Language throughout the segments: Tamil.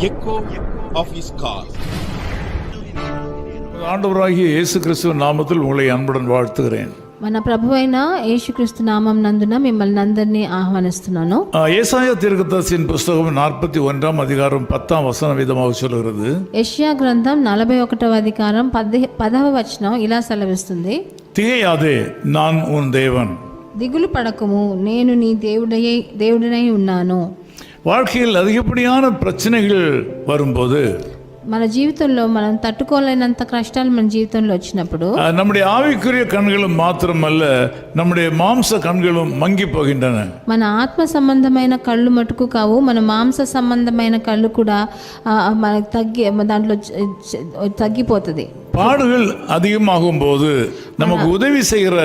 echo of his call. ஆண்டவராகிய இயேசு கிறிஸ்துவின் நாமத்தில் உங்களை அன்புடன் வாழ்த்துகிறேன். మన ప్రభువైన యేసుక్రీస్తు నామం నందున మిమ్మల్ని అందరినీ ఆహ్వానిస్తున్నాను. ஏசாயா தீர்க்கதரிசியின் புஸ்தகம் 41ஆம் அதிகாரம் 10ஆம் வசனம் விதமாக சொல்கிறது. యెషయా గ్రంథం 41వ అధికారం 10వ వచనం ఇలా సెలవిస్తుంది. திகையாதே, நான் உன் தேவன். దిగులు పడకము, నేను నీ దేవుడినై ఉన్నాను. வாழ்க்கையில் அதிகப்படியான பிரச்சனைகள் வரும்போது, మన జీవితంలో మనం తట్టుకోలేనంత కష్టాలు మన జీవితంలో వచ్చినప్పుడు நம்முடைய ஆவிக்குரிய கண்களும் மாத்திரமல்ல, நம்முடைய மாம்ச கண்களும் மங்கி போகின்றன. మన ఆత్మ సంబంధమైన కళ్ళు మటుకు కావు, మన మాంస సంబంధమైన కళ్ళు కూడా మనకు దాంట్లో తగ్గిపోతుంది. பாடுகள் அதிகமாகும் போது நமக்கு உதவி செய்கிற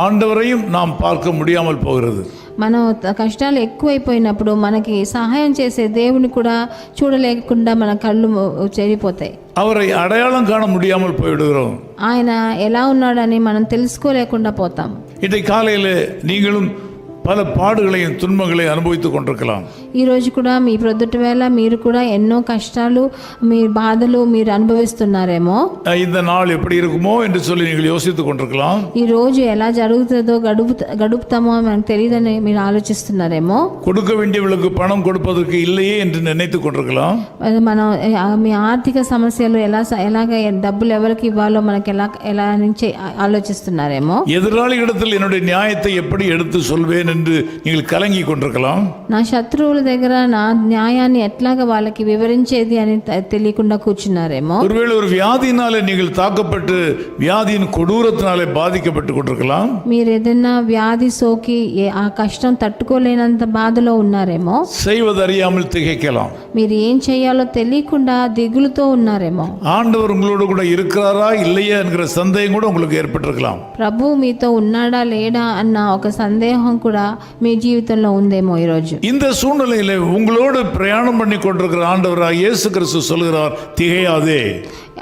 ஆண்டவரையும் நாம் பார்க்க முடியாமல் போகிறது. మనం కష్టాలు ఎక్కువైపోయినప్పుడు మనకి సహాయం చేసే దేవుని కూడా చూడలేకుండా మన కళ్ళు చెడిపోతాయి. அவரை அடையாளம் காண முடியாமல் போய்விடுகிறோம். ఆయన ఎలా ఉన్నాడని మనం తెలుసుకోలేకుండా పోతాం. இன்றைக்கு காலையில் நீங்களும் பல பாடுகளையும் துன்பங்களையும் அனுபவித்துக் கொண்டிருக்கலாம். ఈరోజు కూడా మీ ప్రొద్దుటి వేళ మీరు కూడా ఎన్నో కష్టాలు, మీ బాధలు మీరు అనుభవిస్తున్నారేమో. இந்த நாள் எப்படி இருக்குமோ என்று சொல்லி நீங்கள் யோசித்துக் கொண்டிருக்கலாம். ఈ రోజు ఎలా జరుగుతుందో గడుపుతామో మనకు తెలియదని మీరు ఆలోచిస్తున్నారేమో. கொடுக்க வேண்டியவர்களுக்கு பணம் கொடுப்பதற்கு இல்லையே என்று நினைத்துக் கொண்டிருக்கலாம். మనం మీ ఆర్థిక సమస్యలు ఎలాగ డబ్బులు ఎవరికి ఇవ్వాలో మనకి ఎలా నుంచి ఆలోచిస్తున్నారేమో. எதிராளிகளிடத்தில் என்னுடைய நியாயத்தை எப்படி எடுத்து சொல்வேன் என்று நீங்கள் கலங்கி கொண்டிருக்கலாம். నా శత్రువుల దగ్గర నా న్యాయాన్ని ఎట్లాగా వాళ్ళకి వివరించేది అని తెలియకుండా కూర్చున్నారేమో. ஒருவேளை ஒரு வியாதியினாலே நீங்கள் தாக்கப்பட்டு வியாதியின் கொடூரத்தினாலே பாதிக்கப்பட்டு கொண்டிருக்கலாம். మీరు ఏదైనా వ్యాధి సోకి ఆ కష్టం తట్టుకోలేనంత బాధలో ఉన్నారేమో. செய்வதறியாமல் திகைக்கலாம். మీరు ఏం చేయాలో తెలియకుండా దిగులుతో ఉన్నారేమో. ஆண்டவர் உங்களோடு கூட இருக்கிறாரா இல்லையா என்கிற சந்தேகம் கூட உங்களுக்கு ஏற்பட்டிருக்கலாம். ప్రభు మీతో ఉన్నాడా లేడా అన్న ఒక సందేహం కూడా మీ జీవితంలో ఉందేమో. ఈరోజు இந்த சூழ்நிலையில உங்களோடு பிரயாணம் பண்ணி கொண்டிருக்கிற ஆண்டவராக இயேசு கிறிஸ்து சொல்கிறார், திகையாதே.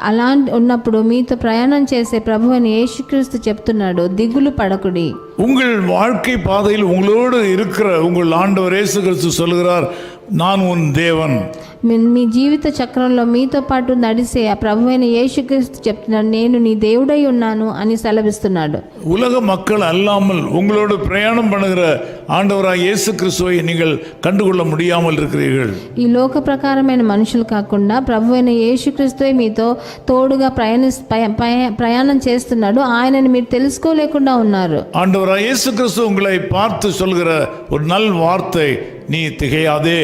అలా ఉన్నప్పుడు మీతో ప్రయాణం చేసే ప్రభు అని యేసుక్రీస్తు చెప్తున్నాడు, దిగులు పడకుడి. உங்கள் வாழ்க்கை பாதையில் உங்களோடு இருக்கிற உங்கள் ஆண்டவர் இயேசு கிறிஸ்து சொல்கிறார், நான் உன் தேவன். మీ జీవిత చక్రంలో మీతో పాటు నడిసే ఆ ప్రభు అయిన యేసుక్రీస్తు చెప్తున్నాడు, నేను నీ దేవుడై ఉన్నాను అని సెలవిస్తున్నాడు. உலக மக்கள் அல்லாமல் உங்களோடு பிரயாணம் பண்ணுகிற ஆண்டவராக இயேசு கிறிஸ்துவை நீங்கள் கண்டுகொள்ள முடியாமல் இருக்கிறீர்கள். ఈ లోక ప్రకారమైన మనుషులు కాకుండా ప్రభు అయిన యేసుక్రీస్తువే మీతో తోడుగా ప్రయాణం చేస్తున్నాడు. ఆయనని మీరు తెలుసుకోలేకుండా ఉన్నారు. ஆண்டவராக இயேசு கிறிஸ்து உங்களை பார்த்து சொல்கிற ஒரு நல் வார்த்தை, நீ திகையாதே.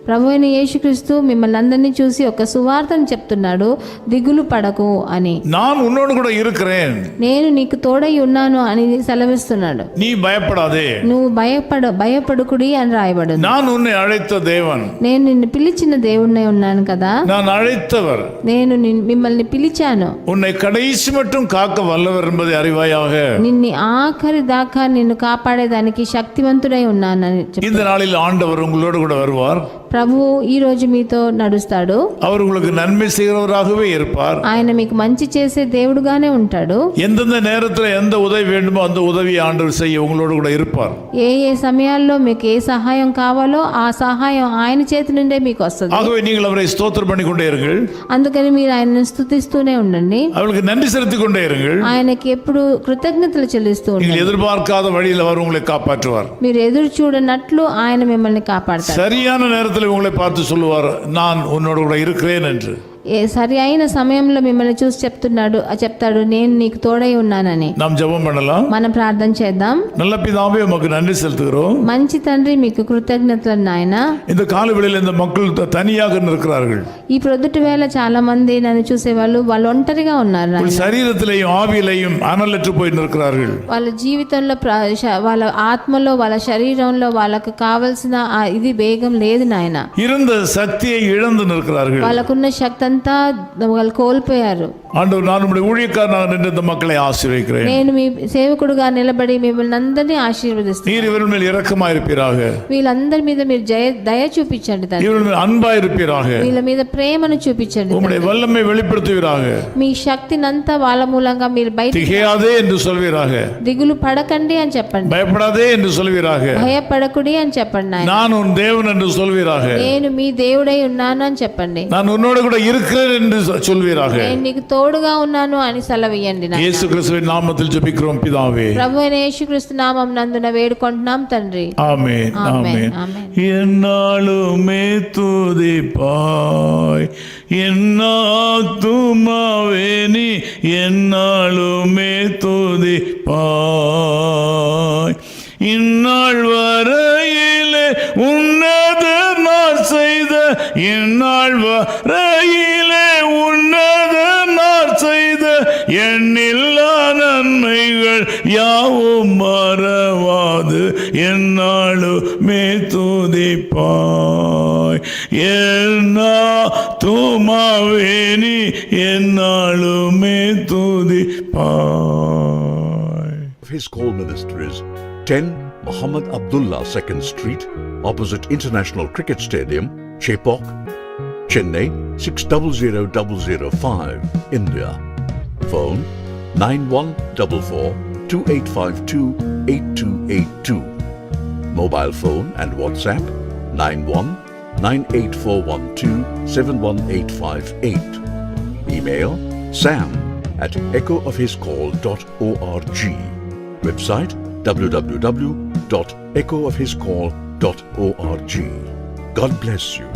ప్రభు అయిన యేసుక్రీస్తు మిమ్మల్ని అందరినీ చూసి ఒక సువార్తను చెప్తున్నాడు, దిగులు పడకు అని. நான் உன்னோடு கூட இருக்கிறேன், నేను నీకు తోడై ఉన్నాను అని సెలవిస్తున్నాడు. நீ பயப்படாதே, నువ్వు భయపడుకుడి అని రాయబడు. நான் உன்னை அழைத்த தேவன், నేను నిన్ను పిలిచిన దేవుణ్ణి ఉన్నాను కదా. நான் அழைத்தவர், నేను మిమ్మల్ని పిలిచాను. உன்னை கடைசி மட்டும் காக்க வல்லவர் என்பதை அறிவாயாக. నిన్ను ఆఖరి దాకా నిన్ను కాపాడేదానికి శక్తివంతుడై ఉన్నానని இந்த நாளில் ஆண்டவர் உங்களோடு கூட வருவார். ప్రభువు ఈ రోజు మీతో నడుస్తాడు. அவர் உங்களுக்கு நன்மை செய்கிறவராகவே இருப்பார். ఆయన మీకు మంచి చేసే దేవుడుగానే ఉంటాడు. எந்தெந்த நேரத்தில் எந்த உதவி வேண்டுமோ அந்த உதவியை ஆண்டவர் செய்ய உங்களோடு கூட இருப்பார். ఏ సమయాల్లో మీకు ఏ సహాయం కావాలో ఆ సహాయం ఆయన చేతి నుండే మీకు వస్తుంది. ஆகவே நீங்கள் அவரை ஸ்தோத்திரம் பண்ணி கொண்டே இருங்கள். అందుకని మీరు ఆయనను స్తుతిస్తూనే ఉండండి. அவருக்கு நன்றி செலுத்திக் கொண்டே இருங்கள். ఆయనకి ఎప్పుడు కృతజ్ఞతలు చెల్లిస్తూ நீங்கள் ఉండండి. எதிர்பார்க்காத வழியில் அவர் உங்களை காப்பாற்றுவார். మీరు ఎదురు చూడనట్లు ఆయన మిమ్మల్ని కాపాడతారు. சரியான நேரத்தில் உங்களை பார்த்து சொல்லுவார், நான் உன்னோடு கூட இருக்கிறேன் என்று. సరి అయిన సమయంలో మిమ్మల్ని చూసి చెప్తాడు, నేను నీకు తోడై ఉన్నానని. நாம் ஜெபம் பண்ணலாம். మనం ప్రార్థన చేద్దాం. நல்ல பிதாவே, உமக்கு நன்றி செலுத்துகிறோம். మంచి తండ్రి, మీకు కృతజ్ఞతలు నాయన. இந்த காலவெளியில் இந்த மக்கள் தனியாக இருக்கிறார்கள். ఈ ప్రొద్దుటి వేళ చాలా మంది నన్ను చూసేవాళ్ళు వాళ్ళు ఒంటరిగా ఉన్నారు. சரீரத்திலேயும் ஆவியிலையும் அனலற்று போய் நிற்கிறார்கள். వాళ్ళ జీవితంలో వాళ్ళ ఆత్మలో వాళ్ళ శరీరంలో వాళ్ళకు కావలసిన ఇది వేగం లేదు నాయన. இருந்த சக்தியை இழந்து நிற்கிறார்கள். వాళ్ళకున్న శక్తి అంతా వాళ్ళు కోల్పోయారు. ஆண்டவர், நான் உம்முடைய ஊழியக்காரனாக நின்று இந்த மக்களை ஆசீர்வதிக்கிறேன். నేను మీ సేవకుడుగా నిలబడి మిమ్మల్ని అందరినీ ఆశీర్వదిస్తాను. நீர் இவர்கள் மேல் இரக்கமாயிருப்பீராக. వీళ్ళందరి మీద మీరు దయ చూపించండి తండ్రి. இவர்கள் மேல் அன்பாயிருப்பீராக. వీళ్ళ మీద ప్రేమను చూపించండి. உம்முடைய வல்லமை வெளிப்படுத்துவீராக. మీ శక్తినంతా వాళ్ళ మూలంగా మీరు బయట திகையாதே என்று சொல்வீராக. దిగులు పడకండి అని చెప్పండి. பயப்படாதே என்று சொல்வீராக. భయపడకుడి అని చెప్పండి. நான் உன் தேவன் என்று சொல்வீராக. నేను మీ దేవుడై ఉన్నాను అని చెప్పండి. நான் உன்னோடு கூட இருக்கிறேன் என்று சொல்வீராக. నేను నీకు తోడుగా ఉన్నాను అని సెలవియండి. இயேசு கிறிஸ்துவின் நாமத்தில் ஜெபிக்கிறோம் பிதாவே. ప్రభువైన యేసుక్రీస్తు నామం నందున వేడుకుంటున్నాం తండ్రి. ஆமென் ஆமென். ஆமென். என்னாலுமே துதிப்பாய் என்னாத்துமாவே நீ என்னாலுமே துதிப்பாய். இந்நாள் வரையிலே உன்னத நான் செய்த இந்நாள் வரையிலே உன்னத நான் செய்த எண்ணில்லா நன்மைகள் யாவும் மறவாது என்னாலுமே துதிப்பாய். என்னாத்துமாவே நீ என்னாலுமே துதிப்பாய். His call Ministries, 10 Muhammad Abdullah 2nd Street, opposite International Cricket Stadium, Chepauk, Chennai 600005, India. Phone 914428528282. Mobile phone and WhatsApp 919841271858. Email sam@echoofhiscall.org. Website www.echoofhiscall.org. God bless you.